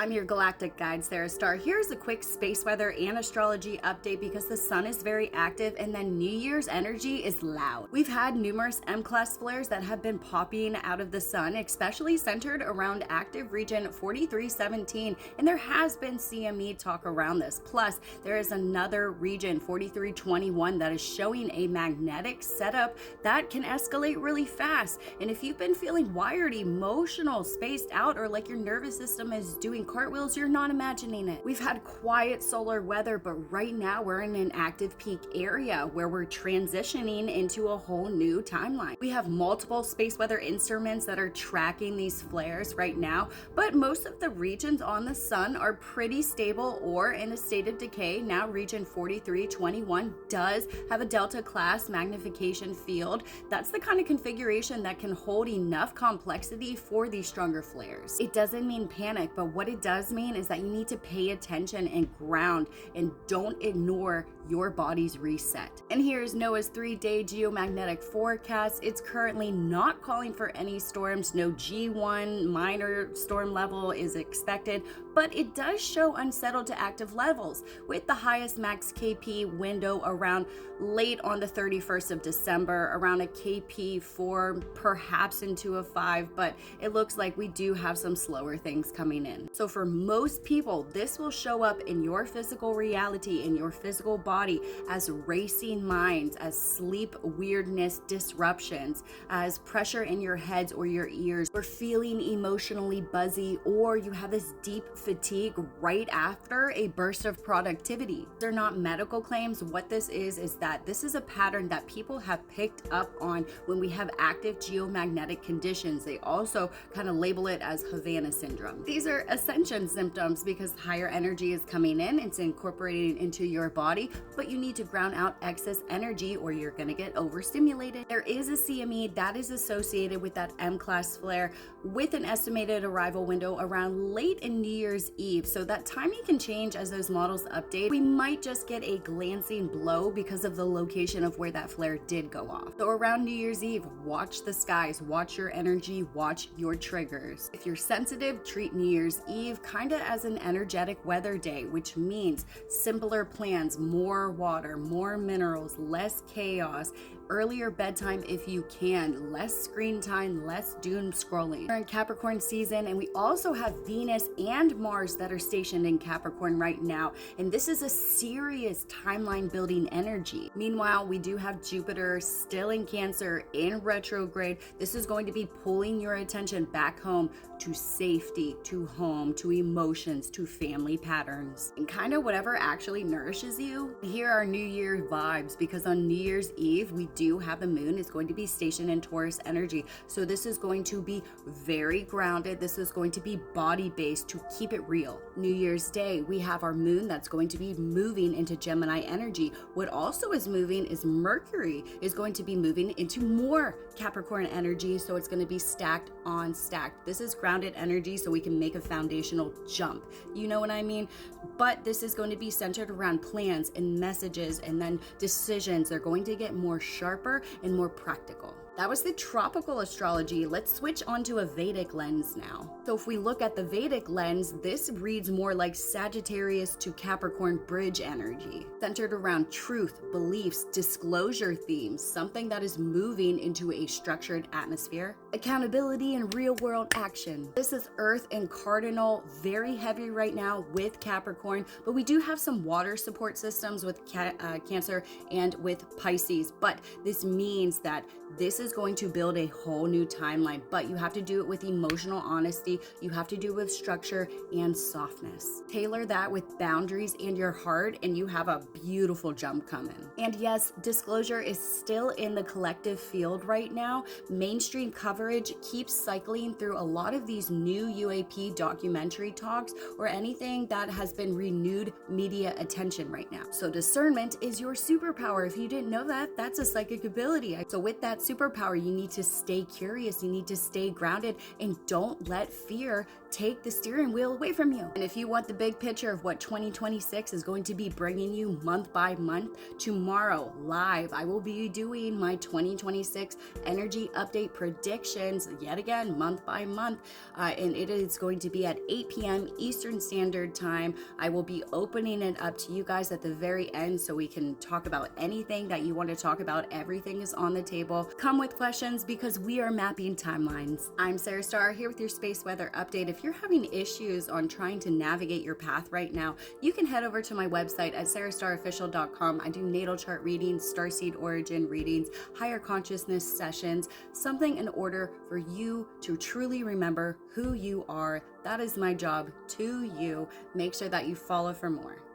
I'm your galactic guide, Sarah Star. Here's a quick space weather and astrology update because the sun is very active and then New Year's energy is loud. We've had numerous M-class flares that have been popping out of the sun, especially centered around active region 4317, and there has been CME talk around this. Plus, there is another region 4321 that is showing a magnetic setup that can escalate really fast. And if you've been feeling wired, emotional, spaced out, or like your nervous system is doing cartwheels, you're not imagining it. We've had quiet solar weather, but right now we're in an active peak area where we're transitioning into a whole new timeline. We have multiple space weather instruments that are tracking these flares right now, but most of the regions on the sun are pretty stable or in a state of decay. Now region 4321 does have a Delta class magnification field. That's the kind of configuration that can hold enough complexity for these stronger flares. It doesn't mean panic, but what it does mean is that you need to pay attention and ground and don't ignore your body's reset. And here's NOAA's 3-day geomagnetic forecast. It's currently not calling for any storms. No G1 minor storm level is expected, but it does show unsettled to active levels with the highest max KP window around late on the 31st of December, around a KP 4, perhaps into a 5, but it looks like we do have some slower things coming in. So for most people, this will show up in your physical reality, in your physical body, as racing minds, as sleep weirdness disruptions, as pressure in your heads or your ears, or feeling emotionally buzzy, or you have this deep fatigue right after a burst of productivity. They're not medical claims. What this is that this is a pattern that people have picked up on when we have active geomagnetic conditions. They also kind of label it as Havana syndrome. These are ascension symptoms because higher energy is coming in, it's incorporating into your body, but you need to ground out excess energy or you're going to get overstimulated. There is a CME that is associated with that M-class flare with an estimated arrival window around late in New Year's Eve. So that timing can change as those models update. We might just get a glancing blow because of the location of where that flare did go off. So around New Year's Eve, watch the skies, watch your energy, watch your triggers. If you're sensitive, treat New Year's Eve kind of as an energetic weather day, which means simpler plans, more water, more minerals, less chaos, earlier bedtime if you can, less screen time, less doom scrolling. We're in Capricorn season, and we also have Venus and Mars that are stationed in Capricorn right now, and this is a serious timeline building energy. Meanwhile, we do have Jupiter still in Cancer in retrograde. This is going to be pulling your attention back home to safety, to home, to emotions, to family patterns, and kind of whatever actually nourishes you. Here are New Year vibes because on New Year's Eve, we do have the moon is going to be stationed in Taurus energy. So this is going to be very grounded. This is going to be body based to keep it real. New Year's Day, we have our moon that's going to be moving into Gemini energy. What also is moving is Mercury is going to be moving into more Capricorn energy. So it's going to be stacked on stacked. This is grounded energy, so we can make a foundational jump. You know what I mean? But this is going to be centered around plans and messages and then decisions. They're going to get more sharper and more practical. That was the tropical astrology. Let's switch onto a Vedic lens now. So if we look at the Vedic lens, this reads more like Sagittarius to Capricorn bridge energy, centered around truth, beliefs, disclosure themes, something that is moving into a structured atmosphere, accountability and real world action. This is Earth and Cardinal, very heavy right now with Capricorn, but we do have some water support systems with Cancer and with Pisces, but this means that this is going to build a whole new timeline, but you have to do it with emotional honesty. You have to do it with structure and softness. Tailor that with boundaries and your heart, and you have a beautiful jump coming. And yes, disclosure is still in the collective field right now. Mainstream coverage keeps cycling through a lot of these new UAP documentary talks or anything that has been renewed media attention right now. So discernment is your superpower. If you didn't know that, that's a psychic ability. So with that superpower, you need to stay curious, you need to stay grounded, and don't let fear take the steering wheel away from you. And if you want the big picture of what 2026 is going to be bringing you month by month, tomorrow live, I will be doing my 2026 energy update predictions yet again, month by month. And it is going to be at 8 p.m. Eastern Standard Time. I will be opening it up to you guys at the very end so we can talk about anything that you want to talk about. Everything is on the table. Come with questions because we are mapping timelines. I'm Sarah Starr here with your space weather update. If you're having issues on trying to navigate your path right now, you can head over to my website at sarahstarofficial.com. I do natal chart readings, starseed origin readings, higher consciousness sessions, something in order for you to truly remember who you are. That is my job to you. Make sure that you follow for more.